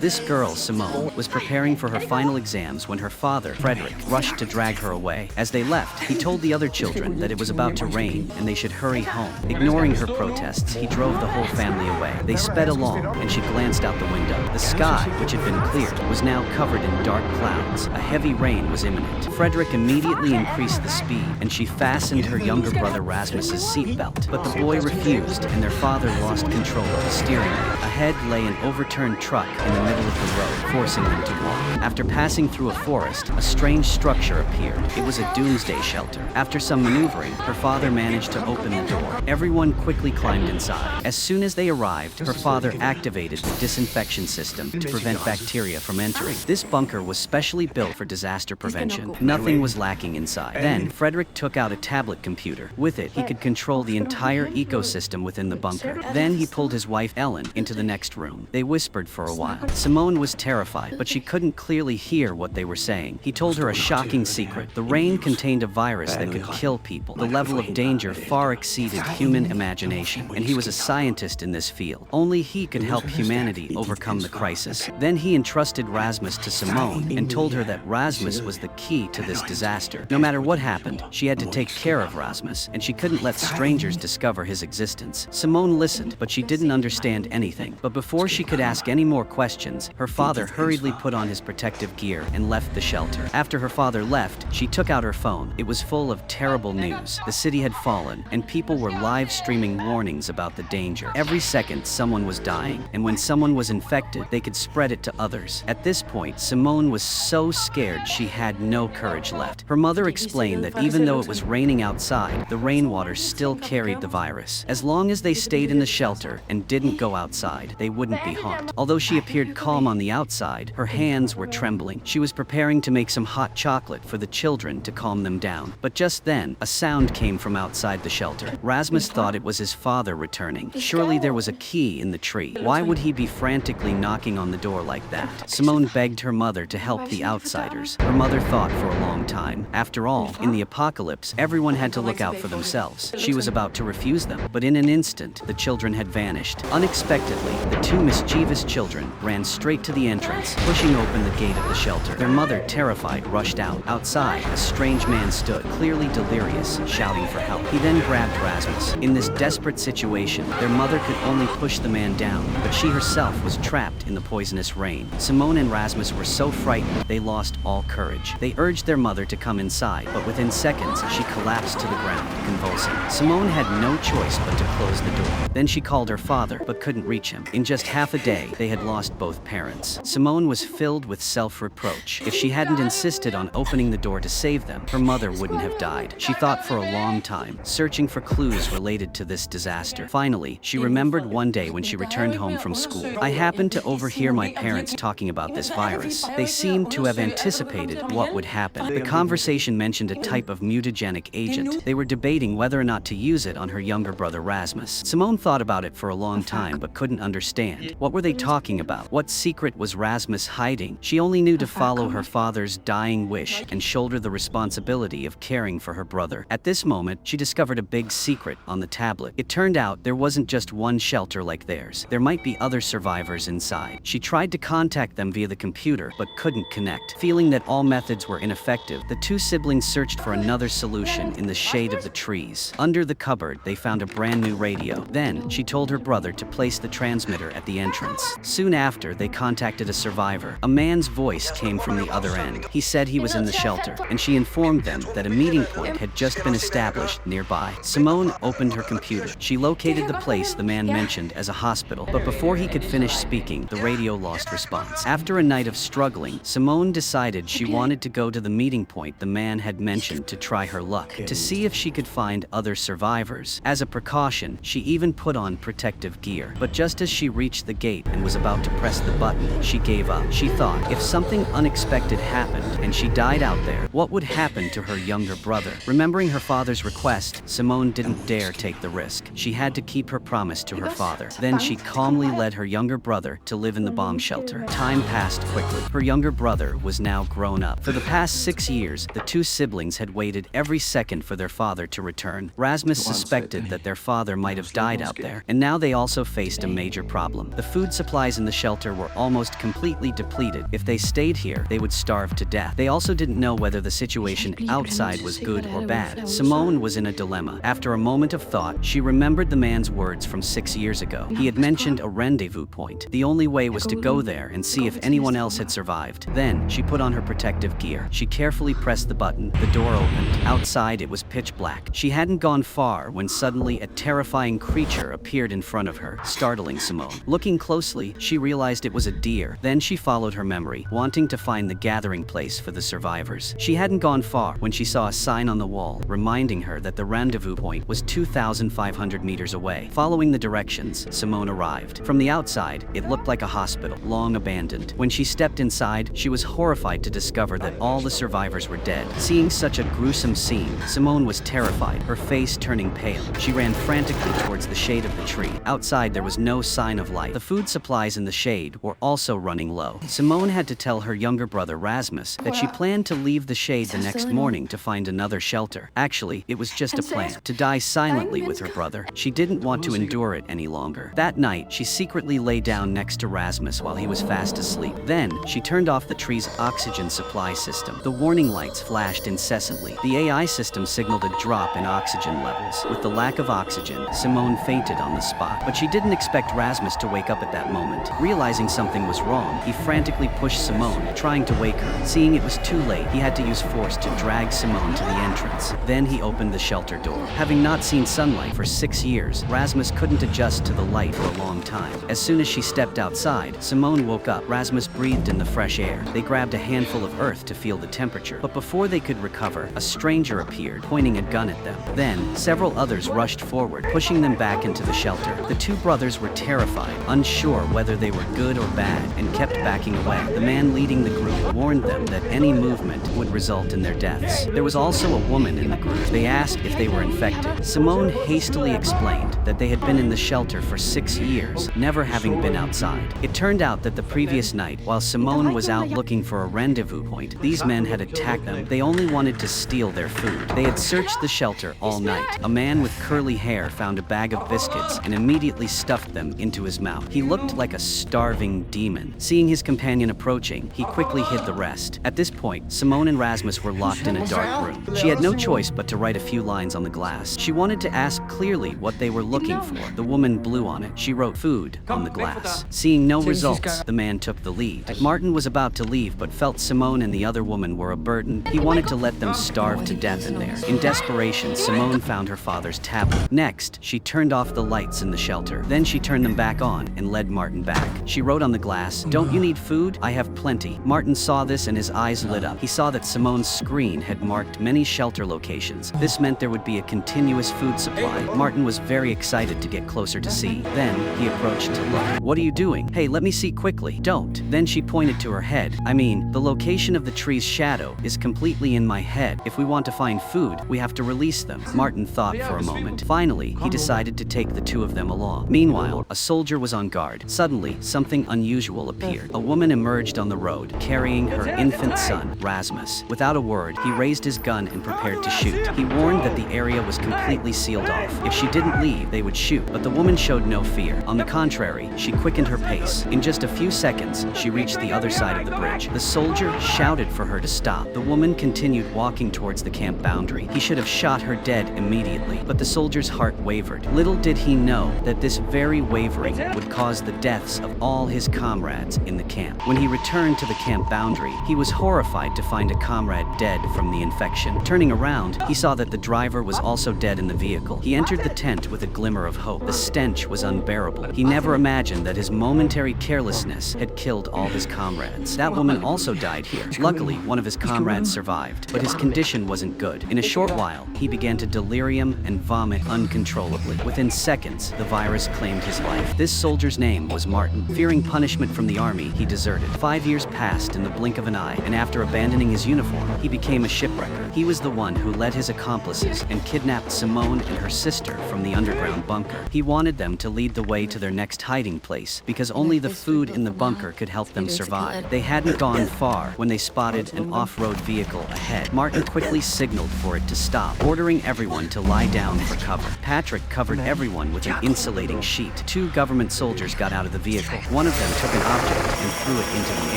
This girl, Simone, was preparing for her final exams when her father, Frederick, rushed to drag her away. As they left, he told the other children that it was about to rain and they should hurry home. Ignoring her protests, he drove the whole family away. They sped along, and she glanced out the window. The sky, which had been cleared, was now covered in dark clouds. A heavy rain was imminent. Frederick immediately increased the speed, and she fastened her younger brother Rasmus's seatbelt. But the boy refused, and their father lost control of the steering wheel. Ahead lay an overturned truck in the middle of the road, forcing them to walk. After passing through a forest, a strange structure appeared. It was a doomsday shelter. After some maneuvering, her father managed to open the door. Everyone quickly climbed inside. As soon as they arrived, her father activated the disinfection system to prevent bacteria from entering. This bunker was specially built for disaster prevention. Nothing was lacking inside. Then, Frederick took out a tablet computer. With it, he could control the entire ecosystem within the bunker. Then he pulled his wife Ellen into the next room. They whispered for a while. Simone was terrified, but she couldn't clearly hear what they were saying. He told her a shocking secret. The rain contained a virus that could kill people. The level of danger far exceeded human imagination, and he was a scientist in this field. Only he could help humanity overcome the crisis. Then he entrusted Rasmus to Simone and told her that Rasmus was the key to this disaster. No matter what happened, she had to take care of Rasmus, and she couldn't let strangers discover his existence. Simone listened, but she didn't understand anything. But before she could ask any more questions, her father hurriedly put on his protective gear and left the shelter. After her father left, she took out her phone. It was full of terrible news. The city had fallen, and people were live streaming warnings about the danger. Every second, someone was dying, and when someone was infected, they could spread it to others. At this point, Simone was so scared she had no courage left. Her mother explained that even though it was raining outside, the rainwater still carried the virus. As long as they stayed in the shelter and didn't go outside, they wouldn't be harmed. Although she appeared calm on the outside, her hands were trembling. She was preparing to make some hot chocolate for the children to calm them down. But just then, a sound came from outside the shelter. Rasmus thought it was his father returning. Surely there was a key in the tree. Why would he be frantically knocking on the door like that? Simone begged her mother to help the outsiders. Her mother thought for a long time. After all, in the apocalypse, everyone had to look out for themselves. She was about to refuse them, but in an instant, the children had vanished. Unexpectedly, the two mischievous children ran straight to the entrance, pushing open the gate of the shelter. Their mother, terrified, rushed out. Outside, a strange man stood, clearly delirious, shouting for help. He then grabbed Rasmus. In this desperate situation, their mother could only push the man down, but she herself was trapped in the poisonous rain. Simone and Rasmus were so frightened, they lost all courage. They urged their mother to come inside, but within seconds, she collapsed to the ground, convulsing. Simone had no choice but to close the door. Then she called her father, but couldn't reach him. In just half a day, they had lost both parents. Simone was filled with self-reproach. If she hadn't insisted on opening the door to save them, her mother wouldn't have died. She thought for a long time, searching for clues related to this disaster. Finally, she remembered one day when she returned home from school. I happened to overhear my parents talking about this virus. They seemed to have anticipated what would happen. The conversation mentioned a type of mutagenic agent. They were debating whether or not to use it on her younger brother Rasmus. Simone thought about it for a long time but couldn't understand. What were they talking about? What secret was Rasmus hiding? She only knew to follow her father's dying wish and shoulder the responsibility of caring for her brother. At this moment, she discovered a big secret on the tablet. It turned out there wasn't just one shelter like theirs. There might be other survivors inside. She tried to contact them via the computer, but couldn't connect. Feeling that all methods were ineffective, the two siblings searched for another solution in the shade of the trees. Under the cupboard, they found a brand new radio. Then, she told her brother to place the transmitter at the entrance. Soon after, they contacted a survivor. A man's voice came from the other end. He said he was in the shelter, and she informed them that a meeting point had just been established nearby. Simone opened her computer. She located the place the man mentioned as a hospital, but before he could finish speaking, the radio lost response. After a night of struggling, Simone decided she wanted to go to the meeting point the man had mentioned to try her luck, to see if she could find other survivors. As a precaution, she even put on protective gear. But just as she reached the gate and was about to press the button, she gave up. She thought, if something unexpected happened and she died out there, what would happen to her younger brother? Remembering her father's request, Simone didn't dare take the risk. She had to keep her promise to her father. Then she calmly led her younger brother to live in the bomb shelter. Time passed quickly. Her younger brother was now grown up. For the past 6 years, the two siblings had waited every second for their father to return. Rasmus suspected that their father might have died out there, and now they also faced a major problem. The food supplies in the shelter shelter were almost completely depleted. If they stayed here, they would starve to death. They also didn't know whether the situation outside was good or bad. Simone was in a dilemma. After a moment of thought, she remembered the man's words from 6 years ago. He had mentioned a rendezvous point. The only way was to go there and see if anyone else had survived. Then, she put on her protective gear. She carefully pressed the button. The door opened. Outside, it was pitch black. She hadn't gone far when suddenly a terrifying creature appeared in front of her, startling Simone. Looking closely, she realized it was a deer. Then she followed her memory, wanting to find the gathering place for the survivors. She hadn't gone far when she saw a sign on the wall, reminding her that the rendezvous point was 2,500 meters away. Following the directions, Simone arrived. From the outside, it looked like a hospital, long abandoned. When she stepped inside, she was horrified to discover that all the survivors were dead. Seeing such a gruesome scene, Simone was terrified, her face turning pale. She ran frantically towards the shade of the tree. Outside, there was no sign of life. The food supplies in the shade were also running low. Simone had to tell her younger brother Rasmus that she planned to leave the shade the next morning to find another shelter. Actually, it was just a plan to die silently with her brother. She didn't want to endure it any longer. That night, she secretly lay down next to Rasmus while he was fast asleep. Then, she turned off the tree's oxygen supply system. The warning lights flashed incessantly. The AI system signaled a drop in oxygen levels. With the lack of oxygen, Simone fainted on the spot. But she didn't expect Rasmus to wake up at that moment. Realizing something was wrong, he frantically pushed Simone, trying to wake her. Seeing it was too late, he had to use force to drag Simone to the entrance. Then he opened the shelter door. Having not seen sunlight for 6 years, Rasmus couldn't adjust to the light for a long time. As soon as she stepped outside, Simone woke up. Rasmus breathed in the fresh air. They grabbed a handful of earth to feel the temperature. But before they could recover, a stranger appeared, pointing a gun at them. Then, several others rushed forward, pushing them back into the shelter. The two brothers were terrified, unsure whether they were good or bad, and kept backing away. The man leading the group warned them that any movement would result in their deaths. There was also a woman in the group. They asked if they were infected. Simone hastily explained that they had been in the shelter for 6 years, never having been outside. It turned out that the previous night, while Simone was out looking for a rendezvous point, these men had attacked them. They only wanted to steal their food. They had searched the shelter all night. A man with curly hair found a bag of biscuits and immediately stuffed them into his mouth. He looked like a starving demon. Seeing his companion approaching, he quickly hid the rest. At this point, Simone and Rasmus were locked in a dark room. She had no choice but to write a few lines on the glass. She wanted to ask clearly what they were looking for. The woman blew on it. She wrote food on the glass. Seeing no results, the man took the lead. Martin was about to leave but felt Simone and the other woman were a burden. He wanted to let them starve to death in there. In desperation, Simone found her father's tablet. Next, she turned off the lights in the shelter. Then she turned them back on and led Martin back. She wrote on the glass, "Don't you need food? I have plenty." Martin saw this and his eyes lit up. He saw that Simone's screen had marked many shelter locations. This meant there would be a continuous food supply. Martin was very excited to get closer to see. Then, he approached. "Look, what are you doing? Hey, let me see quickly." "Don't." Then she pointed to her head. "I mean, the location of the tree's shadow is completely in my head. If we want to find food, we have to release them." Martin thought for a moment. Finally, he decided to take the two of them along. Meanwhile, a soldier was on guard. Suddenly, something unusual appeared. A woman emerged on the road, carrying her infant son, Rasmus. Without a word, he raised his gun and prepared to shoot. He warned that the area was completely sealed off. If she didn't leave, they would shoot. But the woman showed no fear. On the contrary, she quickened her pace. In just a few seconds, she reached the other side of the bridge. The soldier shouted for her to stop. The woman continued walking towards the camp boundary. He should have shot her dead immediately, but the soldier's heart wavered. Little did he know that this very wavering would cause the deaths of all his comrades in the camp. When he returned to the camp boundary, he was horrified to find a comrade dead from the infection. Turning around, he saw that the driver was also dead in the vehicle. He entered the tent with a glimmer of hope. The stench was unbearable. He never imagined that his momentary carelessness had killed all his comrades. That woman also died here. Luckily, one of his comrades survived, but his condition wasn't good. In a short while, he began to delirium and vomit uncontrollably. Within seconds, the virus claimed his life. This soldier's name was Martin. Fearing punishment from the army, he deserted. 5 years passed in the blink of an eye, and after abandoning his uniform, he became a shipwrecker. He was the one who led his accomplices and kidnapped Simone and her sister sister from the underground bunker. He wanted them to lead the way to their next hiding place, because only the food in the bunker could help them survive. They hadn't gone far when they spotted an off-road vehicle ahead. Martin quickly signaled for it to stop, ordering everyone to lie down for cover. Patrick covered everyone with an insulating sheet. 2 government soldiers got out of the vehicle. One of them took an object and threw it into the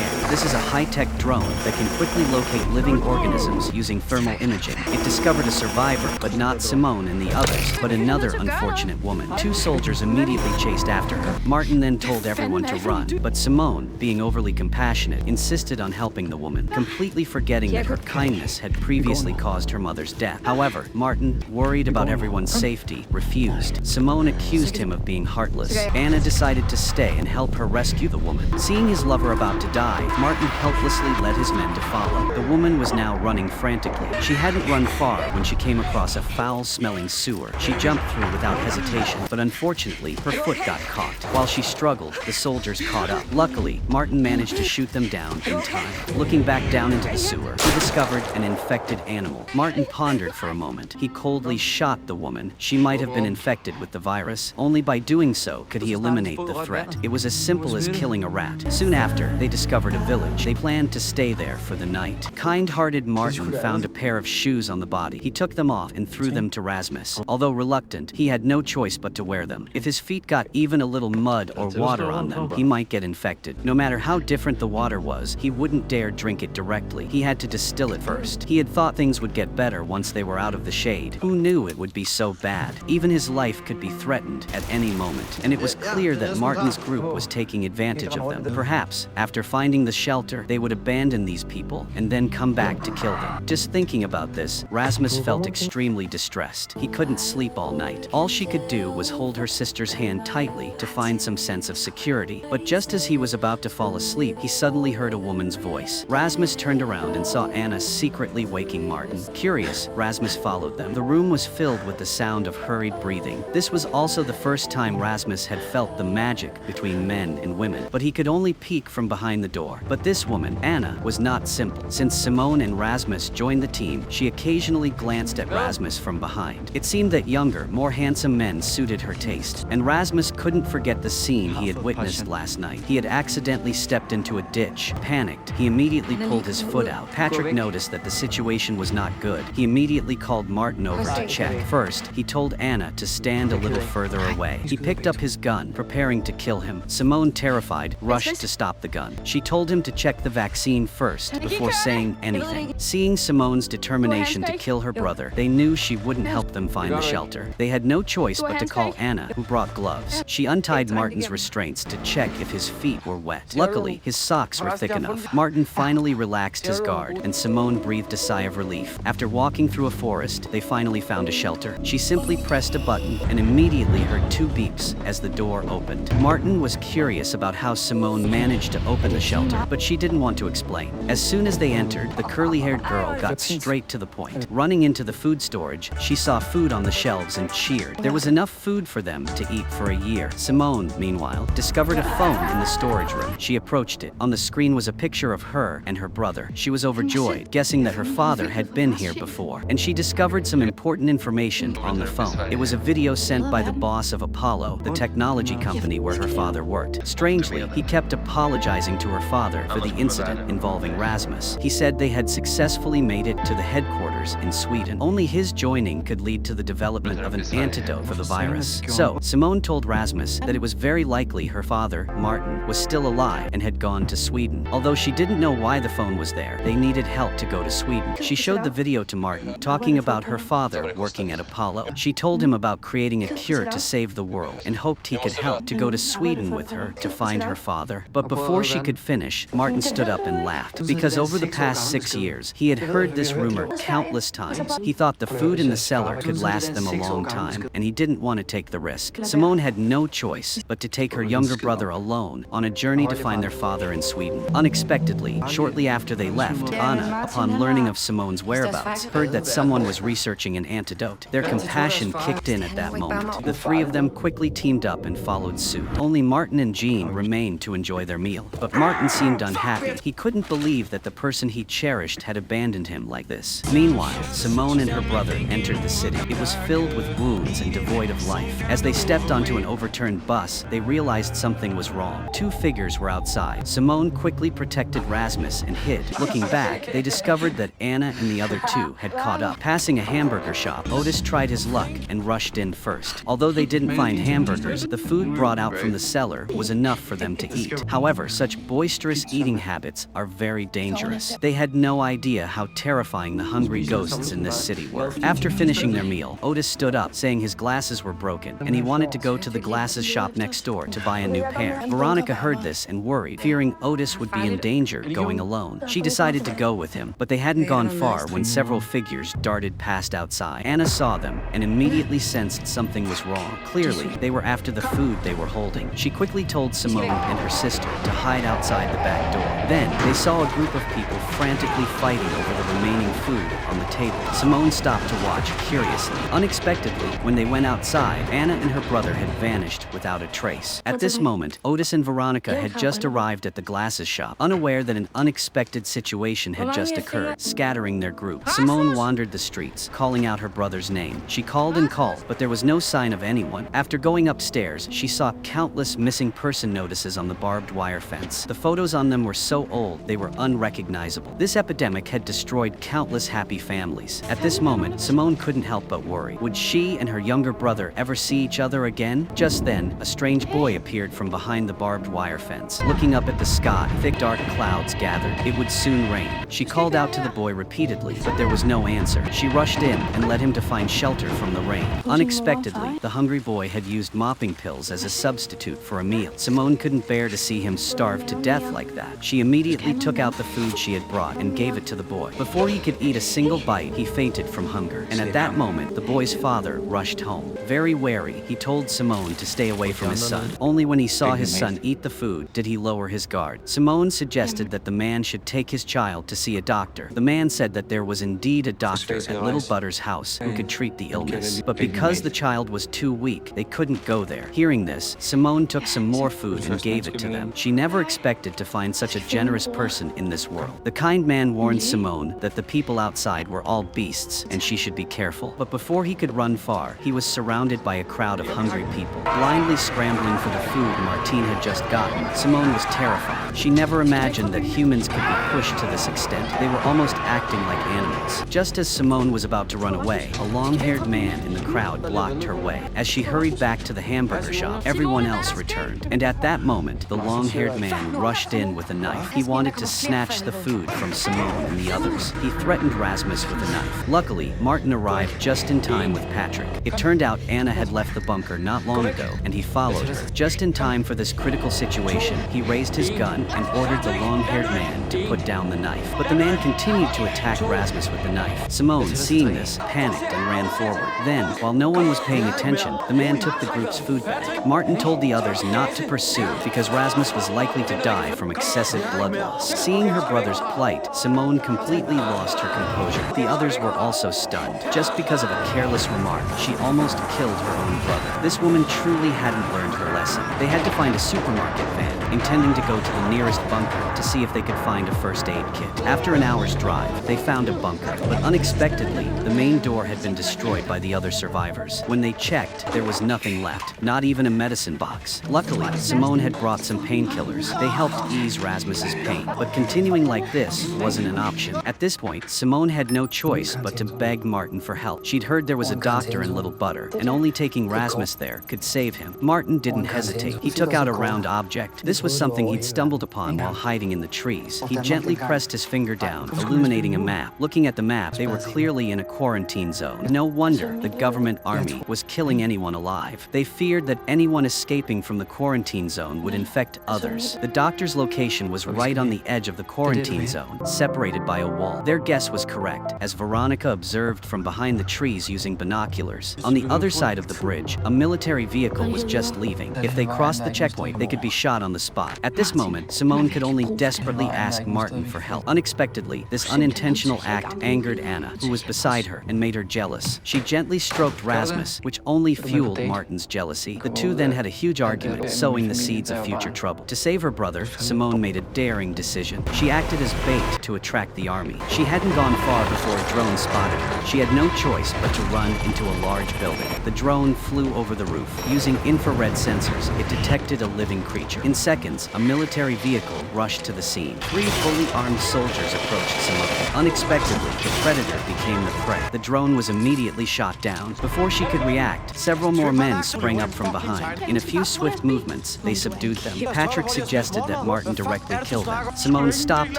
air. This is a high-tech drone that can quickly locate living organisms using thermal imaging. It discovered a survivor, but not Simone and the others, but another unfortunate woman. 2 soldiers immediately chased after her. Martin then told everyone to run, but Simone, being overly compassionate, insisted on helping the woman, completely forgetting that her kindness had previously caused her mother's death. However, Martin, worried about everyone's safety, refused. Simone accused him of being heartless. Anna decided to stay and help her rescue the woman. Seeing his lover about to die, Martin helplessly led his men to follow. The woman was now running frantically. She hadn't run far when she came across a foul-smelling sewer. She jumped through without hesitation, but unfortunately, her foot got caught. While she struggled, the soldiers caught up. Luckily, Martin managed to shoot them down in time. Looking back down into the sewer, he discovered an infected animal. Martin pondered for a moment. He coldly shot the woman. She might have been infected with the virus. Only by doing so could he eliminate the threat. It was as simple as killing a rat. Soon after, they discovered a village. They planned to stay there for the night. Kind-hearted Martin found a pair of shoes on the body. He took them off and threw them to Rasmus. Although reluctant, he had no choice but to wear them. If his feet got even a little mud or water on them, he might get infected. No matter how different the water was, he wouldn't dare drink it directly. He had to distill it first. He had thought things would get better once they were out of the shade. Who knew it would be so bad? Even his life could be threatened at any moment, and it was clear that Martin's group was taking advantage of them. Perhaps, after finding the shelter, they would abandon these people and then come back to kill them. Just thinking about this, Rasmus felt extremely distressed. He couldn't sleep all night. All she could do was hold her sister's hand tightly to find some sense of security. But just as he was about to fall asleep, he suddenly heard a woman's voice. Rasmus turned around and saw Anna secretly waking Martin. Curious, Rasmus followed them. The room was filled with the sound of hurried breathing. This was also the first time Rasmus had felt the magic between men and women, but he could only peek from behind the door. But this woman, Anna, was not simple. Since Simone and Rasmus joined the team, she occasionally glanced at Rasmus from behind. It seemed that younger, more handsome men suited her taste, and Rasmus couldn't forget the scene he had witnessed last night. He had accidentally stepped into a ditch. Panicked, he immediately pulled his foot out. Patrick noticed that the situation was not good. He immediately called Martin over to check. First, he told Anna to stand a little further away. He picked up his gun, preparing to kill him. Simone, terrified, rushed to stop the gun. She told him to check the vaccine first before saying anything. Seeing Simone's determination to kill her brother, they knew she wouldn't help them find the shelter. They had no choice but to call Anna, who brought gloves. She untied Martin's restraints to check if his feet were wet. Luckily, his socks were thick enough. Martin finally relaxed his guard, and Simone breathed a sigh of relief. After walking through a forest, they finally found a shelter. She simply pressed a button and immediately heard 2 beeps as the door opened. Martin was curious about how Simone managed to open the shelter, but she didn't want to explain. As soon as they entered, the curly-haired girl got straight to the point. Running into the food storage, she saw food on the shelves and cheered. There was enough food for them to eat for a year. Simone, meanwhile, discovered a phone in the storage room. She approached it. On the screen was a picture of her and her brother. She was overjoyed, guessing that her father had been here before, and she discovered some important information on the phone. It was a video sent by the boss of Apollo, the technology company where her father worked. Strangely, he kept apologizing to her father for the incident involving Rasmus. He said they had successfully made it to the headquarters in Sweden. Only his joining could lead to the development of an antidote for the virus. So, Simone told Rasmus that it was very likely her father, Martin, was still alive and had gone to Sweden. Although she didn't know why the phone was there, they needed help to go to Sweden. She showed the video to Martin, talking about her father working at Apollo. She told him about creating a cure to save the world and hoped he could help to go to Sweden with her to find her father. But before she could finish, Martin stood up and laughed, because over the past 6 years, he had heard this rumor countless times. He thought the food in the cellar could last them a long time, and he didn't want to take the risk. Simone had no choice but to take her younger brother alone on a journey to find their father in Sweden. Unexpectedly, shortly after they left, Anna, upon learning of Simone's whereabouts, heard that someone was researching an antidote. Their compassion kicked in at that moment. The 3 of them quickly teamed up and followed suit. Only Martin and Jean remained to enjoy their meal. But Martin seemed unhappy. He couldn't believe that the person he cherished had abandoned him like this. Meanwhile, Simone and her brother entered the city. It was filled filled with wounds and devoid of life. As they stepped onto an overturned bus, they realized something was wrong. Two figures were outside. Simone quickly protected Rasmus and hid. Looking back, they discovered that Anna and the other two had caught up. Passing a hamburger shop, Otis tried his luck and rushed in first. Although they didn't find hamburgers, the food brought out from the cellar was enough for them to eat. However, such boisterous eating habits are very dangerous. They had no idea how terrifying the hungry ghosts in this city were. After finishing their meal, Otis stood up, saying his glasses were broken, and he wanted to go to the glasses shop next door to buy a new pair. Veronica heard this and worried, fearing Otis would be in danger going alone. She decided to go with him, but they hadn't gone far when several figures darted past outside. Anna saw them and immediately sensed something was wrong. Clearly, they were after the food they were holding. She quickly told Simone and her sister to hide outside the back door. Then, they saw a group of people frantically fighting over the remaining food on the table. Simone stopped to watch curiously. Unexpectedly, when they went outside, Anna and her brother had vanished without a trace. At this moment, Otis and Veronica had just arrived at the glasses shop, unaware that an unexpected situation had just occurred, scattering their group. Simone wandered the streets, calling out her brother's name. She called and called, but there was no sign of anyone. After going upstairs, she saw countless missing person notices on the barbed wire fence. The photos on them were so old, they were unrecognizable. This epidemic had destroyed countless happy families. At this moment, Simone couldn't help but worry. Would she and her younger brother ever see each other again? Just then, a strange boy appeared from behind the barbed wire fence. Looking up at the sky, thick dark clouds gathered. It would soon rain. She called out to the boy repeatedly, but there was no answer. She rushed in and led him to find shelter from the rain. Unexpectedly, the hungry boy had used mopping pills as a substitute for a meal. Simone couldn't bear to see him starve to death like that. She immediately took out the food she had brought and gave it to the boy. Before he could eat a single bite, he fainted from hunger. And at that moment, the boy's father rushed home. Very wary, he told Simone to stay away from his son. Only when he saw his son eat the food did he lower his guard. Simone suggested that the man should take his child to see a doctor. The man said that there was indeed a doctor at Little Butter's house who could treat the illness. But because the child was too weak, they couldn't go there. Hearing this, Simone took some more food and gave it to them. She never expected to find such a generous person in this world. The kind man warned Simone that the people outside were all beasts and she should be careful. But before he could run far, he was surrounded by a crowd of hungry people. Blindly scrambling for the food Martine had just gotten, Simone was terrified. She never imagined that humans could be pushed to this extent. They were almost acting like animals. Just as Simone was about to run away, a long-haired man in the crowd blocked her way. As she hurried back to the hamburger shop, everyone else returned. And at that moment, the long-haired man rushed in with a knife. He wanted to snatch the food from Simone and the others. He threatened Rasmus with a knife. Luckily, Martin arrived just in time with Patrick. It turned out Anna had left the bunker not long ago, and he followed her. Just in time for this critical situation, he raised his gun and ordered the long-haired man to put down the knife. But the man continued to attack Rasmus with the knife. Simone, seeing this, panicked and ran forward. Then, while no one was paying attention, the man took the group's food back. Martin told the others not to pursue because Rasmus was likely to die from excessive blood loss. Seeing her brother's plight, Simone completely lost her composure. The others were also stunned. Just because of a careless remark, she almost killed her own brother. This woman truly hadn't learned her lesson. They had to find a supermarket van, intending to go to the nearest bunker to see if they could find a first aid kit. After an hour's drive, they found a bunker, but unexpectedly, the main door had been destroyed by the other survivors. When they checked, there was nothing left, not even a medicine box. Luckily, Simone had brought some painkillers. They helped ease Rasmus's pain, but continuing like this wasn't an option. At this point, Simone had no choice but to beg Martin for help. She'd heard there was a doctor in Little Butter, and only taking Rasmus there could save him. Martin didn't hesitate. He took out a round object. This was something he'd stumbled upon while hiding in the trees. He gently pressed his finger down, illuminating a map. Looking at the map, they were clearly in a quarantine zone. No wonder the government army was killing anyone alive. They feared that anyone escaping from the quarantine zone would infect others. The doctor's location was right on the edge of the quarantine zone, separated by a wall. Their guess was correct, as Veronica observed from behind the trees using binoculars. On the other side of the bridge, a military vehicle was just leaving. If they crossed the checkpoint, they could be shot on the spot. At this moment, Simone could only desperately ask Martin for help. Unexpectedly, this unintentional act angered Anna, who was beside her, and made her jealous. She gently stroked Rasmus, which only fueled Martin's jealousy. The two then had a huge argument, sowing the seeds of future trouble. To save her brother, Simone made a daring decision. She acted as bait to attract the army. She hadn't gone far before a drone spotted her. She had no choice but to run turned into a large building. The drone flew over the roof. Using infrared sensors, it detected a living creature. In seconds, a military vehicle rushed to the scene. 3 fully armed soldiers approached Simone. Unexpectedly, the predator became the prey. The drone was immediately shot down. Before she could react, several more men sprang up from behind. In a few swift movements, they subdued them. Patrick suggested that Martin directly kill them. Simone stopped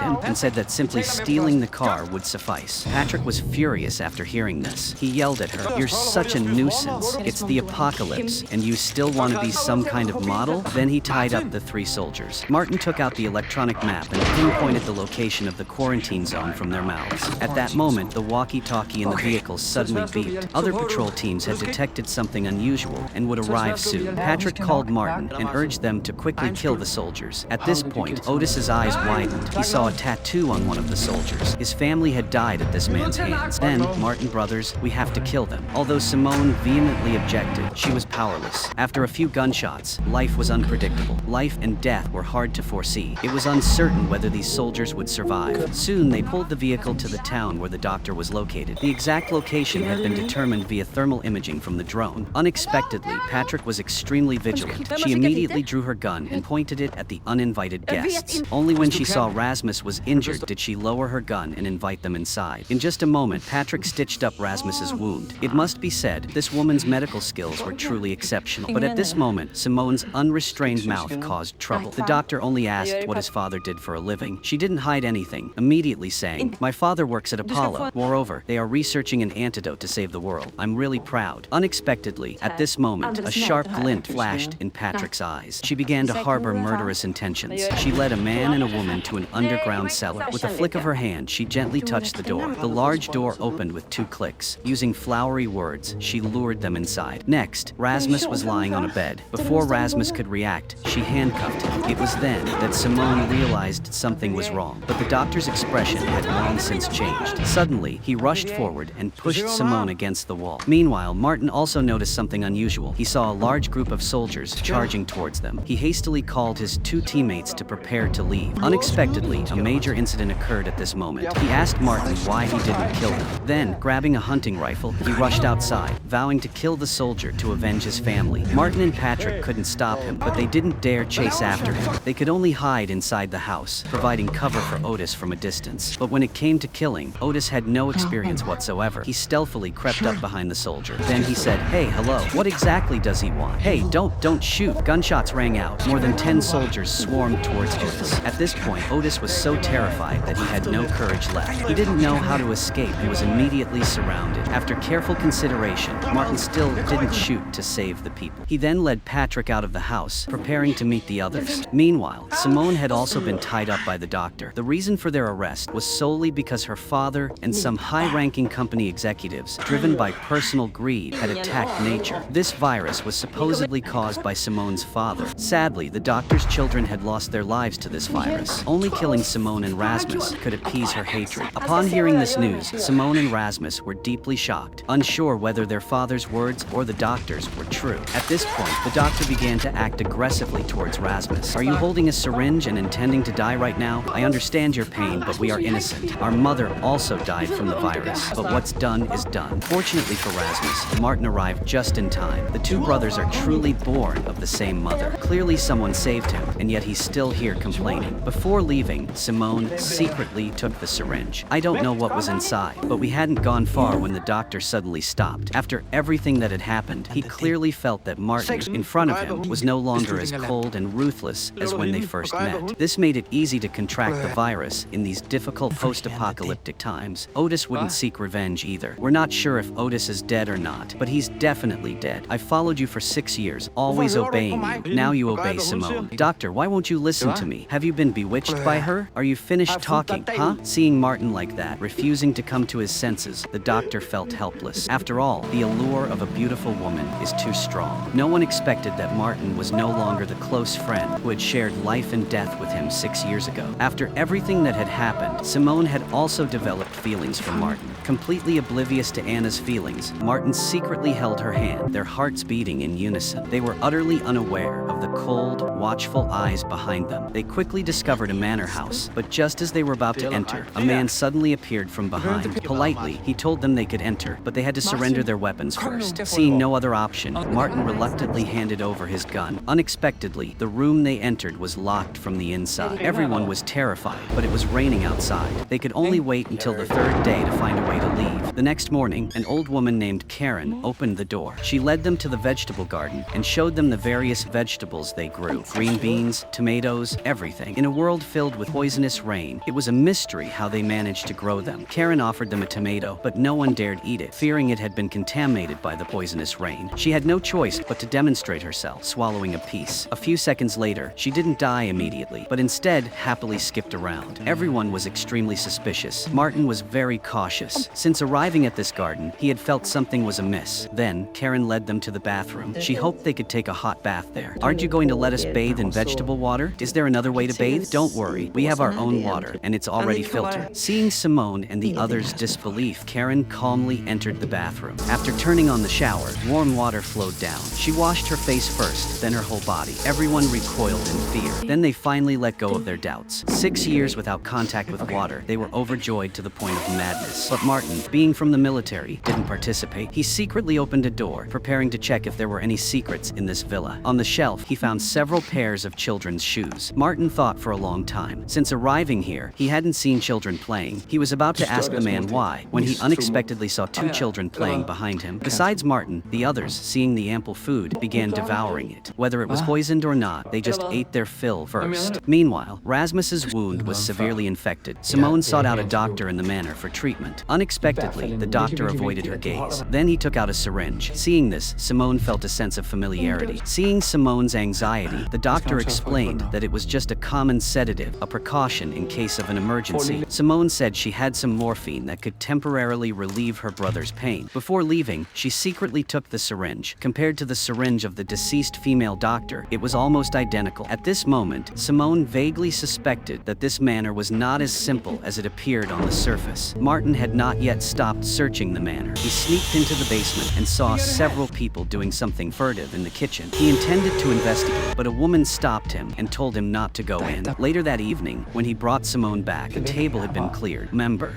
him and said that simply stealing the car would suffice. Patrick was furious after hearing this. He yelled at her, "You're such a nuisance. It's the apocalypse, and you still want to be some kind of model?" Then he tied up the 3 soldiers. Martin took out the electronic map and pinpointed the location of the quarantine zone from their mouths. At that moment, the walkie-talkie in the vehicle suddenly beeped. Other patrol teams had detected something unusual and would arrive soon. Patrick called Martin and urged them to quickly kill the soldiers. At this point, Otis's eyes widened. He saw a tattoo on one of the soldiers. His family had died at this man's hands. Then, Martin brothers, we have to kill them. Although Simone vehemently objected, she was powerless. After a few gunshots, life was unpredictable. Life and death were hard to foresee. It was uncertain whether these soldiers would survive. Soon, they pulled the vehicle to the town where the doctor was located. The exact location had been determined via thermal imaging from the drone. Unexpectedly, Patrick was extremely vigilant. She immediately drew her gun and pointed it at the uninvited guests. Only when she saw Rasmus was injured did she lower her gun and invite them inside. In just a moment, Patrick stitched up Rasmus's wound. It must be said, this woman's medical skills were truly exceptional. But at this moment, Simone's unrestrained mouth caused trouble. The doctor only asked what his father did for a living. She didn't hide anything, immediately saying, "My father works at Apollo. Moreover, they are researching an antidote to save the world. I'm really proud." Unexpectedly, at this moment, a sharp glint flashed in Patrick's eyes. She began to harbor murderous intentions. She led a man and a woman to an underground cellar. With a flick of her hand, she gently touched the door. The large door opened with 2 clicks. Using flowery words, she lured them inside. Next, Rasmus was lying on a bed. Before Rasmus could react, she handcuffed him. It was then that Simone realized something was wrong, but the doctor's expression had long since changed. Suddenly, he rushed forward and pushed Simone against the wall. Meanwhile, Martin also noticed something unusual. He saw a large group of soldiers charging towards them. He hastily called his 2 teammates to prepare to leave. Unexpectedly, a major incident occurred at this moment. He asked Martin why he didn't kill them. Then, grabbing a hunting rifle, he rushed outside, vowing to kill the soldier to avenge his family. Martin and Patrick couldn't stop him, but they didn't dare chase after him. They could only hide inside the house, providing cover for Otis from a distance. But when it came to killing, Otis had no experience whatsoever. He stealthily crept up behind the soldier. Then he said, "Hey, hello. What exactly does he want? Hey, don't shoot." Gunshots rang out. More than 10 soldiers swarmed towards Otis. At this point, Otis was so terrified that he had no courage left. He didn't know how to escape and was immediately surrounded. After careful consideration, Martin still didn't shoot to save the people. He then led Patrick out of the house, preparing to meet the others. Meanwhile, Simone had also been tied up by the doctor. The reason for their arrest was solely because her father and some high-ranking company executives, driven by personal greed, had attacked nature. This virus was supposedly caused by Simone's father. Sadly, the doctor's children had lost their lives to this virus. Only killing Simone and Rasmus could appease her hatred. Upon hearing this news, Simone and Rasmus were deeply shocked, unsure whether their father's words or the doctor's were true. At this point, the doctor began to act aggressively towards Rasmus. "Are you holding a syringe and intending to die right now? I understand your pain, but we are innocent. Our mother also died from the virus, but what's done is done." Fortunately for Rasmus, Martin arrived just in time. The 2 brothers are truly born of the same mother. Clearly someone saved him, and yet he's still here complaining. Before leaving, Simone secretly took the syringe. I don't know what was inside, but we hadn't gone far when the doctor suddenly stopped. After everything that had happened, he clearly felt that Martin, in front of him, was no longer as cold and ruthless as when they first met. This made it easy to contract the virus in these difficult post-apocalyptic times. Otis wouldn't seek revenge either. We're not sure if Otis is dead or not, but he's definitely dead. I followed you for 6 years, always obeying you. Now you obey Simone. Doctor, why won't you listen to me? Have you been bewitched by her? Are you finished talking, huh? Seeing Martin like that, refusing to come to his senses, the doctor felt helpless. After all, the allure of a beautiful woman is too strong. No one expected that Martin was no longer the close friend who had shared life and death with him 6 years ago. After everything that had happened, Simone had also developed feelings for Martin. Completely oblivious to Anna's feelings, Martin secretly held her hand, their hearts beating in unison. They were utterly unaware of the cold, watchful eyes behind them. They quickly discovered a manor house, but just as they were about to enter, a man suddenly appeared from behind. Politely, he told them they could enter, but they had to surrender their weapons first. Seeing no other option, Martin reluctantly handed over his gun. Unexpectedly, the room they entered was locked from the inside. Everyone was terrified, but it was raining outside. They could only wait until the third day to find a way to leave. The next morning, an old woman named Karen opened the door. She led them to the vegetable garden and showed them the various vegetables they grew. Green beans, tomatoes, everything. In a world filled with poisonous rain, it was a mystery how they managed to grow them. Karen offered them a tomato, but no one dared eat it, fearing it had been contaminated by the poisonous rain. She had no choice but to demonstrate herself, swallowing a piece. A few seconds later, she didn't die immediately, but instead happily skipped around. Everyone was extremely suspicious. Martin was very cautious. Since arriving at this garden, he had felt something was amiss. Then, Karen led them to the bathroom. She hoped they could take a hot bath there. Aren't you going to let us bathe in vegetable water? Is there another way to bathe? Don't worry, we have our own water, and it's already filtered. Seeing Simone and the others' disbelief, Karen calmly entered the bathroom. After turning on the shower, warm water flowed down. She washed her face first, then her whole body. Everyone recoiled in fear. Then they finally let go of their doubts. 6 years without contact with water, they were overjoyed to the point of madness. But Martin, being from the military, didn't participate. He secretly opened a door, preparing to check if there were any secrets in this villa. On the shelf, he found several pairs of children's shoes. Martin thought for a long time. Since arriving here, he hadn't seen children playing. He was about to ask the man why, when he unexpectedly saw 2 children playing behind him. Besides Martin, the others, seeing the ample food, began devouring it. Whether it was poisoned or not, they just ate their fill first. Meanwhile, Rasmus's wound was severely infected. Simone sought out a doctor in the manor for treatment. Unexpectedly, the doctor avoided her gaze. Then he took out a syringe. Seeing this, Simone felt a sense of familiarity. Seeing Simone's anxiety, the doctor explained that it was just a common sedative, a precaution in case of an emergency. Simone said she had some morphine that could temporarily relieve her brother's pain. Before leaving, she secretly took the syringe. Compared to the syringe of the deceased female doctor, it was almost identical. At this moment, Simone vaguely suspected that this manor was not as simple as it appeared on the surface. Martin had not yet stopped searching the manor. He sneaked into the basement and saw several people doing something furtive in the kitchen. He intended to investigate, but a woman stopped him and told him not to go in. Later that evening, when he brought Simone back, the table had been cleared.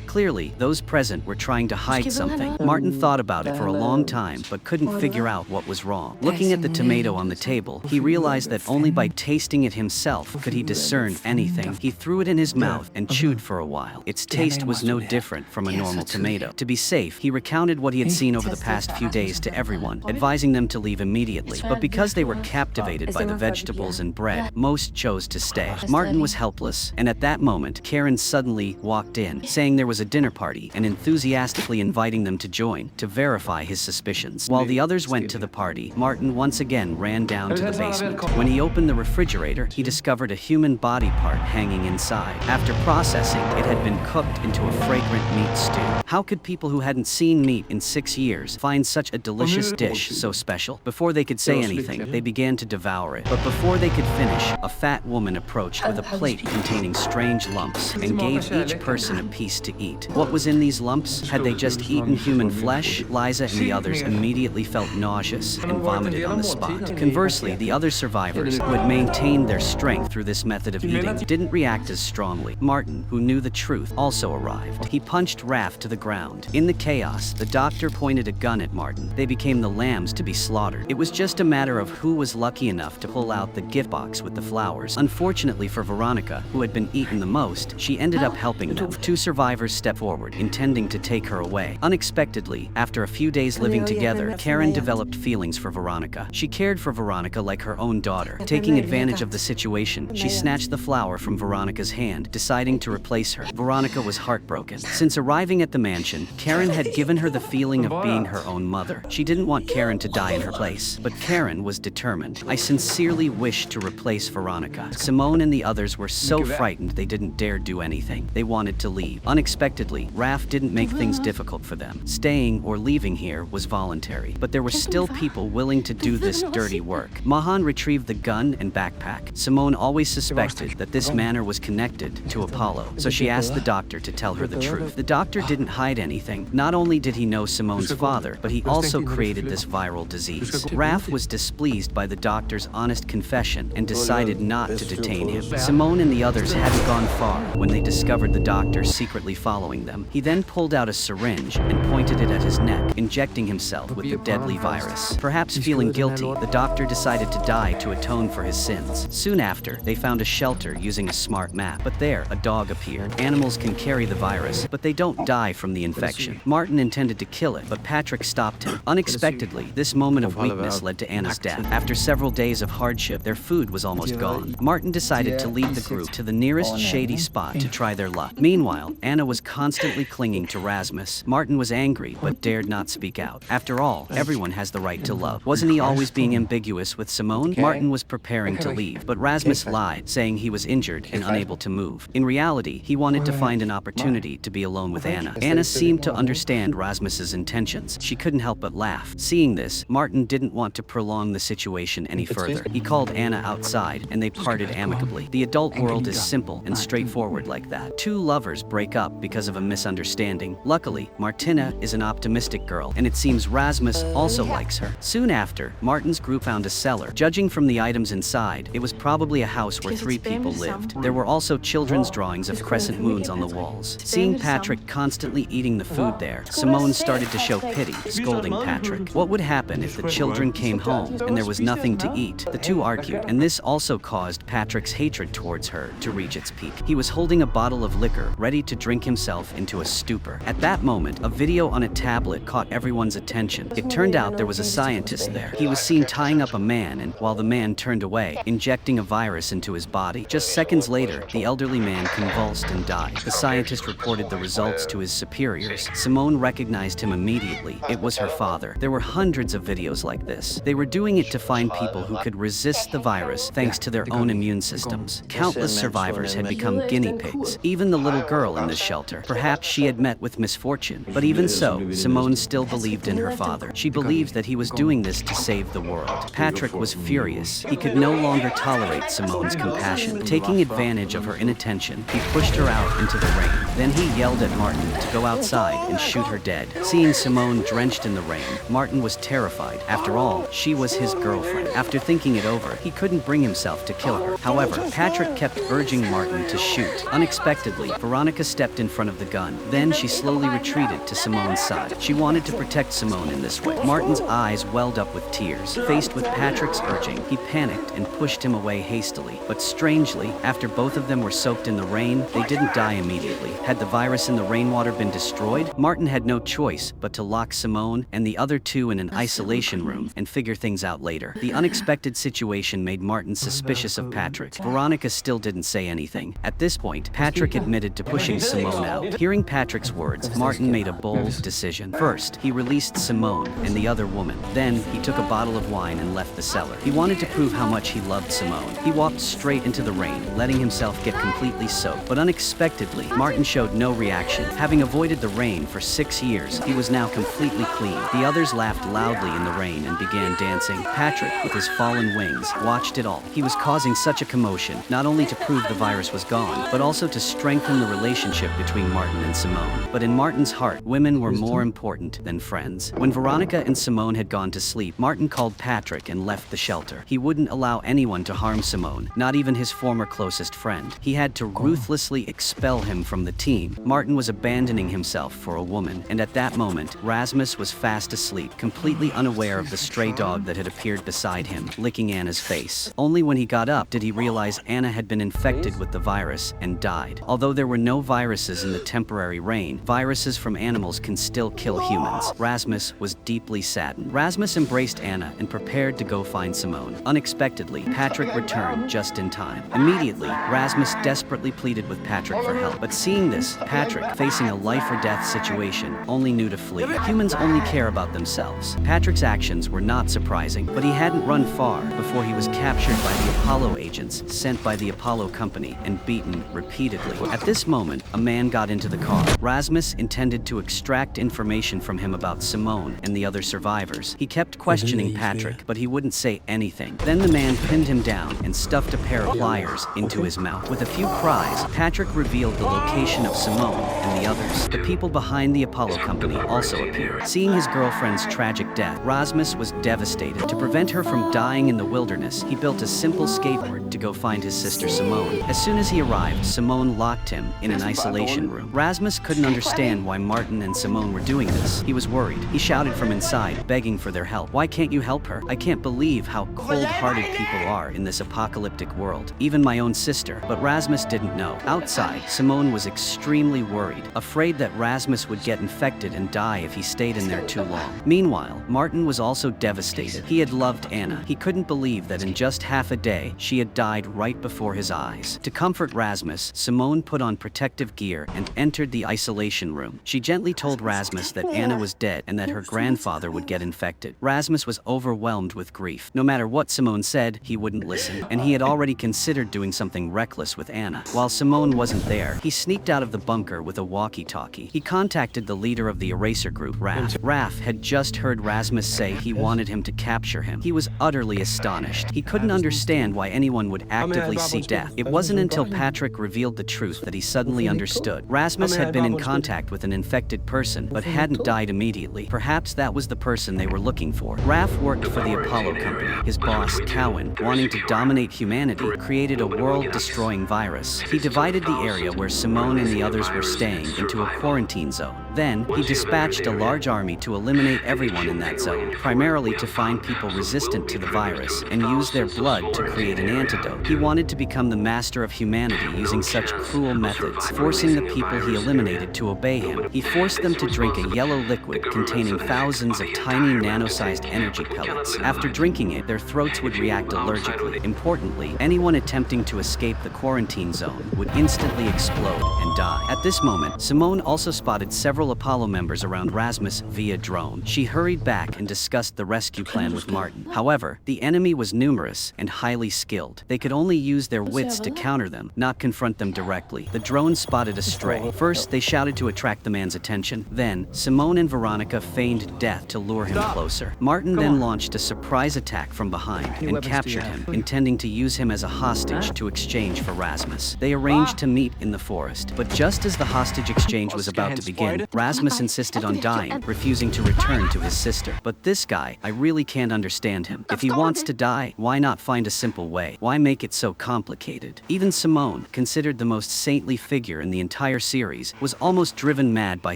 Clearly, those present were trying to hide something. Martin thought about it for a long time, but couldn't figure out what was wrong. Looking at the tomato on the table, he realized that only by tasting it himself could he discern anything. He threw it in his mouth and chewed for a while. Its taste was no different from a normal tomato. To be safe, he recounted what he had seen over the past few days to everyone, advising them to leave immediately. But because they were captivated by the vegetables and bread, most chose to stay. Martin was helpless, and at that moment, Karen suddenly walked in, saying there was a dinner party and enthusiastically inviting them to join to verify his suspicions. While the others went to the party, Martin once again ran down to the basement. When he opened the refrigerator, he discovered a human body part hanging inside. After processing, it had been cooked into a fragrant meat stew. How could people who hadn't seen meat in 6 years find such a delicious dish so special? Before they could say anything, they began to devour it. But before they could finish, a fat woman approached with a plate containing strange lumps and gave each person a piece to eat. What was in these lumps? Had they just eaten human flesh? Liza and the others immediately felt nauseous and vomited on the spot. Conversely, the other survivors, who had maintained their strength through this method of eating, didn't react as strongly. Martin, who knew the truth, also arrived. He punched Raph to the ground. In the chaos, the doctor pointed a gun at Martin. They became the lambs to be slaughtered. It was just a matter of who was lucky enough to pull out the gift box with the flowers. Unfortunately for Veronica, who had been eaten the most, she ended up helping them. 2 survivors stepped forward, intending to take her away. Unexpectedly, after a few days living together, Karen developed feelings for Veronica. She cared for Veronica like her own daughter. Taking advantage of the situation, she snatched the flower from Veronica's hand, deciding to replace her. Veronica was heartbroken. Since arriving at the mansion, Karen had given her the feeling of being her own mother. She didn't want Karen to die in her place, but Karen was determined. I sincerely wish to replace Veronica. Simone and the others were so frightened they didn't dare do anything. They wanted to leave. Unexpectedly, Raph didn't make things difficult for them. Staying or leaving here was voluntary, but there were still people willing to do this dirty work. Mahan retrieved the gun and backpack. Simone always suspected that this manor was connected to Apollo, so she asked the doctor to tell her the truth. The doctor didn't hide anything. Not only did he know Simone's father, but he also created this viral disease. Raph was displeased by the doctor's honest confession and decided not to detain him. Simone and the others hadn't gone far when they discovered the doctor secretly following them. He then pulled out a syringe and pointed planted it at his neck, injecting himself with the deadly virus. Perhaps feeling guilty, the doctor decided to die to atone for his sins. Soon after, they found a shelter using a smart map. But there, a dog appeared. Animals can carry the virus, but they don't die from the infection. Martin intended to kill it, but Patrick stopped him. Unexpectedly, this moment of weakness led to Anna's death. After several days of hardship, their food was almost gone. Martin decided to lead the group to the nearest shady spot to try their luck. Meanwhile, Anna was constantly clinging to Rasmus. Martin was angry, but dared not speak out. After all, everyone has the right to love. Wasn't he always being ambiguous with Simone? Martin was preparing to leave, but Rasmus lied, saying he was injured and unable to move. In reality, he wanted to find an opportunity to be alone with Anna. Anna seemed to understand Rasmus's intentions. She couldn't help but laugh. Seeing this, Martin didn't want to prolong the situation any further. He called Anna outside, and they parted amicably. The adult world is simple and straightforward like that. Two lovers break up because of a misunderstanding. Luckily, Martina is an optimistic girl, and it seems Rasmus also likes her. Soon after, Martin's group found a cellar. Judging from the items inside, it was probably a house where 3 people lived. There were also children's drawings of crescent moons on the walls. Seeing Patrick constantly eating the food there, Simone started to show pity, scolding Patrick. What would happen if the children came home and there was nothing to eat? The two argued, and this also caused Patrick's hatred towards her to reach its peak. He was holding a bottle of liquor, ready to drink himself into a stupor. At that moment, a video on a tablet caught everyone's attention. It turned out there was a scientist there. He was seen tying up a man, and while the man turned away, injecting a virus into his body. Just seconds later, the elderly man convulsed and died. The scientist reported the results to his superiors. Simone recognized him immediately. It was her father. There were hundreds of videos like this. They were doing it to find people who could resist the virus thanks to their own immune systems. Countless survivors had become guinea pigs. Even the little girl in this shelter. Perhaps she had met with misfortune. But even so, Simone still believed in her father. She believed that he was doing this to save the world. Patrick was furious. He could no longer tolerate Simone's compassion. Taking advantage of her inattention, he pushed her out into the rain. Then he yelled at Martin to go outside and shoot her dead. Seeing Simone drenched in the rain, Martin was terrified. After all, she was his girlfriend. After thinking it over, he couldn't bring himself to kill her. However, Patrick kept urging Martin to shoot. Unexpectedly, Veronica stepped in front of the gun. Then she slowly retreated to Simone's side. She wanted to protect Simone in this way. Martin's eyes welled up with tears. Faced with Patrick's urging, he panicked and pushed him away hastily. But strangely, after both of them were soaked in the rain, they didn't die immediately. Had the virus in the rainwater been destroyed, Martin had no choice but to lock Simone and the other two in an isolation room and figure things out later. The unexpected situation made Martin suspicious of Patrick. Veronica still didn't say anything. At this point, Patrick admitted to pushing Simone out. Hearing Patrick's words, Martin made a bold decision. First, he released Simone and the other woman. Then, he took a bottle of wine and left the cellar. He wanted to prove how much he loved Simone. He walked straight into the rain, letting himself get completely soaked. But unexpectedly, Martin showed no reaction. Having avoided the rain for 6 years, he was now completely clean. The others laughed loudly in the rain and began dancing. Patrick, with his fallen wings, watched it all. He was causing such a commotion, not only to prove the virus was gone, but also to strengthen the relationship between Martin and Simone. But in Martin's heart, women were more important than friends. When Veronica and Simone had gone to sleep, Martin called Patrick and left the shelter. He wouldn't allow anyone to harm Simone, not even his former closest friend. He had to ruthlessly expel him from the team. Martin was abandoning himself for a woman, and at that moment, Rasmus was fast asleep, completely unaware of the stray dog that had appeared beside him, licking Anna's face. Only when he got up did he realize Anna had been infected with the virus and died. Although there were no viruses in the temporary rain, viruses from animals can still kill humans. Rasmus was deeply saddened. Rasmus embraced Anna and prepared to go find Simone. Unexpectedly, Patrick returned just in time. Immediately, Rasmus desperately pleaded with Patrick for help. But seeing this, Patrick, facing a life-or-death situation, only knew to flee. Humans only care about themselves. Patrick's actions were not surprising, but he hadn't run far before he was captured by the Apollo agents sent by the Apollo company and beaten repeatedly. At this moment, a man got into the car. Rasmus intended to extract information from him about Simone and the other survivors. He kept questioning Patrick, but he wouldn't say anything. Then the man pinned him down and stuffed a pair of pliers into his mouth. With a few cries, Patrick revealed the location of Simone and the others. The people behind the Apollo company also appeared. Seeing his girlfriend's tragic death, Rasmus was devastated. To prevent her from dying in the wilderness, he built a simple skateboard to go find his sister Simone. As soon as he arrived, Simone locked him in an isolation room. Rasmus couldn't understand why Martin and Simone were doing this. He was worried. He shouted from inside, begging for their help. "Why can't you help her? I can't believe how cold-hearted people are in this apocalyptic world. Even my own sister." But Rasmus didn't know. Outside, Simone was extremely worried, afraid that Rasmus would get infected and die if he stayed in there too long. Meanwhile, Martin was also devastated. He had loved Anna. He couldn't believe that in just half a day, she had died right before his eyes. To comfort Rasmus, Simone put on protective gear and entered the isolation room. She gently told Rasmus that Anna was dead and that her grandfather would get infected. Rasmus was overwhelmed with grief. No matter what Simone said, he wouldn't listen, and he had already considered doing something reckless with Anna. While Simone wasn't there, he sneaked out of the bunker with a walkie-talkie. He contacted the leader of the eraser group, Raf. Raf had just heard Rasmus say he wanted him to capture him. He was utterly astonished. He couldn't understand why anyone would actively seek death. It wasn't until Patrick revealed the truth that he suddenly understood. Rasmus had been in contact with an infected person, but hadn't died immediately. Perhaps that was the person they were looking for. Raf worked for the Apollo company. His boss, Cowan, wanting to dominate humanity, created a world-destroying virus. He divided the area where Simone and the others were staying into a quarantine zone. Then, he dispatched a large army to eliminate everyone in that zone, primarily to find people resistant to the virus and use their blood to create an antidote. He wanted to become the master of humanity using such cruel methods, forcing the people he eliminated to obey him. He forced them to drink a yellow liquid containing thousands of tiny nano-sized energy pellets. After drinking it, their throats would react allergically. Importantly, anyone attempting to escape the quarantine zone would instantly explode and die. At this moment, Simone also spotted several Apollo members around Rasmus via drone. She hurried back and discussed the rescue plan with Martin. However, the enemy was numerous and highly skilled. They could only use their wits to counter them, not confront them directly. The drone spotted a stray. First, they shouted to attract the man's attention. Then, Simone and Veronica feigned death to lure him closer. Martin then launched a surprise attack from behind and captured him, intending to use him as a hostage to exchange for Rasmus. They arranged to meet in the forest, but just as the hostage exchange was about to begin, Rasmus insisted on dying, refusing to return to his sister. But this guy, I really can't understand him. If he wants to die, why not find a simple way? Why make it so complicated? Even Simone, considered the most saintly figure in the entire series, was almost driven mad by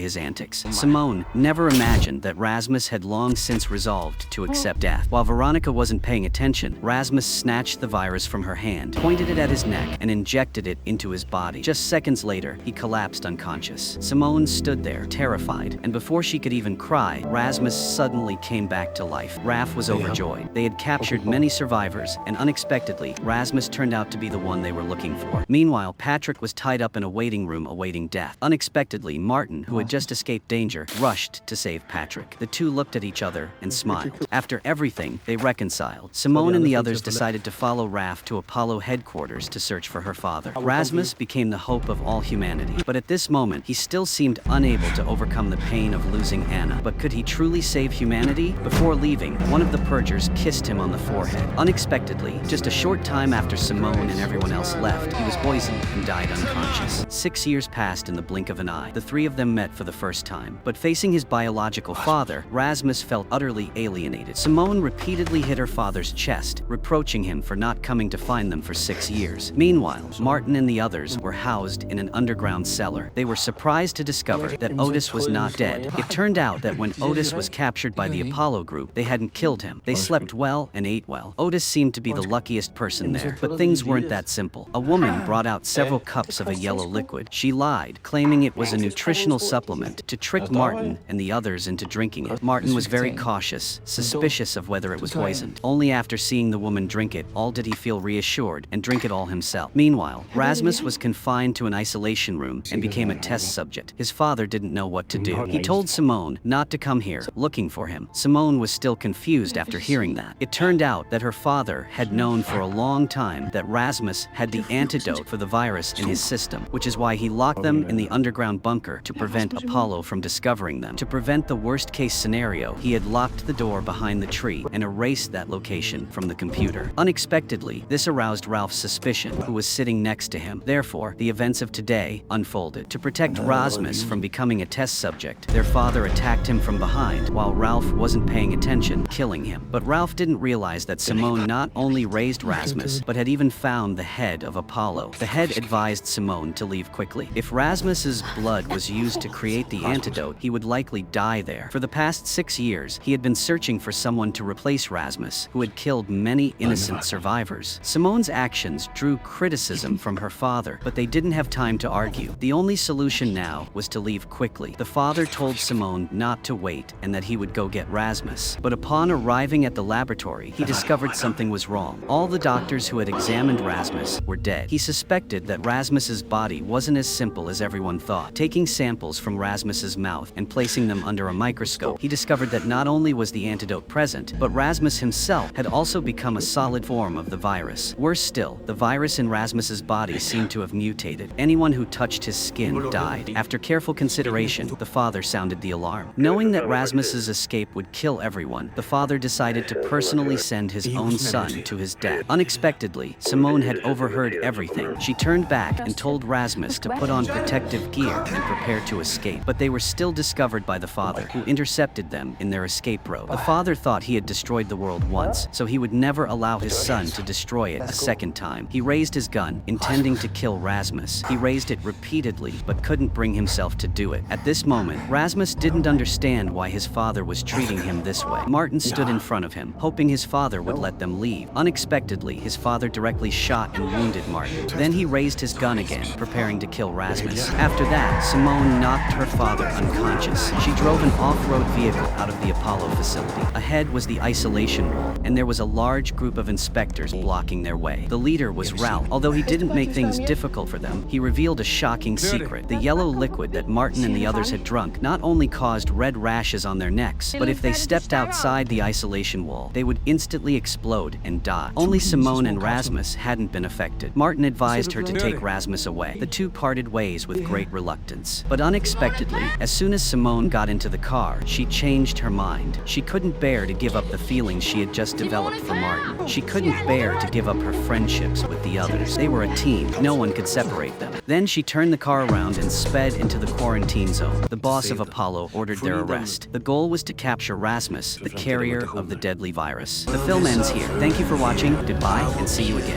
his antics. Simone never imagined that Rasmus had long since resolved to accept death. While Veronica wasn't paying attention, Rasmus snatched the virus from her hand, pointed it at his neck, and injected it into his body. Just seconds later, he collapsed unconscious. Simone stood there, terrified, and before she could even cry, Rasmus suddenly came back to life. Raf was overjoyed. They had captured many survivors, and unexpectedly, Rasmus turned out to be the one they were looking for. Meanwhile, Patrick was tied up in a waiting room awaiting death. Unexpectedly, Martin, who had just escaped danger, rushed to save Patrick. The two looked at each other and smiled. After everything, they reconciled. Simone and the others decided to follow Raf to Apollo headquarters to search for her father. Rasmus became the hope of all humanity, but at this moment, he still seemed unable to overcome the pain of losing Anna. But could he truly save humanity? Before leaving, one of the purgers kissed him on the forehead. Unexpectedly, just a short time after Simone and everyone else left, he was poisoned and died unconscious. 6 years passed in the blink of an eye. The three of them met for the first time. But facing his biological father, Rasmus felt utterly alienated. Simone repeatedly hit her father's chest, reproaching him for not coming to find them for 6 years. Meanwhile, Martin and the others were housed in an underground cellar. They were surprised to discover that Otis was not dead. It turned out that when Otis was captured by the Apollo group, they hadn't killed him. They slept well and ate well. Otis seemed to be the luckiest person there, but things weren't that simple. A woman brought out several cups of a yellow liquid. She lied, claiming it was a nutritional supplement, to trick Martin and the others into drinking it. Martin was very cautious, suspicious of whether it was poisoned. Only after seeing the woman drink it, all did he feel reassured and drink it all himself. Meanwhile, Rasmus was confined to an isolation room and became a test subject. His father didn't know what to do. He told Simone not to come here, looking for him. Simone was still confused after hearing that. It turned out that her father had known for a long time that Rasmus had the antidote for the virus in his system, which is why he locked them in the underground bunker to prevent Apollo from discovering them. To prevent the worst-case case scenario, he had locked the door behind the tree and erased that location from the computer. Unexpectedly, this aroused Ralph's suspicion, who was sitting next to him. Therefore, the events of today unfolded. To protect Rasmus from becoming a test subject, their father attacked him from behind while Ralph wasn't paying attention, killing him. But Ralph didn't realize that Simone not only raised Rasmus, but had even found the head of Apollo. The head advised Simone to leave quickly. If Rasmus's blood was used to create the antidote, he would likely die there. For the past 6 years, he had been searching for someone to replace Rasmus, who had killed many innocent survivors. Simone's actions drew criticism from her father, but they didn't have time to argue. The only solution now was to leave quickly. The father told Simone not to wait and that he would go get Rasmus. But upon arriving at the laboratory, he discovered something was wrong. All the doctors who had examined Rasmus were dead. He suspected that Rasmus's body wasn't as simple as everyone thought. Taking samples from Rasmus's mouth and placing them under a microscope, he discovered that not only was the antidote present, but Rasmus himself had also become a solid form of the virus. Worse still, the virus in Rasmus's body seemed to have mutated. Anyone who touched his skin died. After careful consideration, the father sounded the alarm. Knowing that Rasmus's escape would kill everyone, the father decided to personally send his own son to his death. Unexpectedly, Simone had overheard everything. She turned back and told Rasmus to put on protective gear and prepare to escape. But they were still discovered by the father, who intercepted them in their escape road. The father thought he had destroyed the world once, so he would never allow his son to destroy it a second time. He raised his gun, intending to kill Rasmus. He raised it repeatedly, but couldn't bring himself to do it. At this moment, Rasmus didn't understand why his father was treating him this way. Martin stood in front of him, hoping his father would let them leave. Unexpectedly, his father directly shot and wounded Martin. Then he raised his gun again, preparing to kill Rasmus. After that, Simone knocked her father unconscious. She drove an off-road vehicle out of the Apollo facility. Ahead was the isolation wall, and there was a large group of inspectors blocking their way. The leader was Ralph. Although he didn't make things difficult for them, he revealed a shocking secret. The yellow liquid that Martin and the others had drunk not only caused red rashes on their necks, but if they stepped outside the isolation wall, they would instantly explode and die. Only Simone and Rasmus hadn't been affected. Martin advised her to take Rasmus away. The two parted ways with great reluctance. But unexpectedly, as soon as Simone got into the car, she changed her mind. She couldn't bear to give up the feelings she had just developed for Martin. She couldn't bear to give up her friendships with the others. They were a team. No one could separate them. Then she turned the car around and sped into the quarantine zone. The boss of Apollo ordered their arrest. The goal was to capture Rasmus, the carrier of the deadly virus. The film ends here. Thank you for watching, goodbye, and see you again.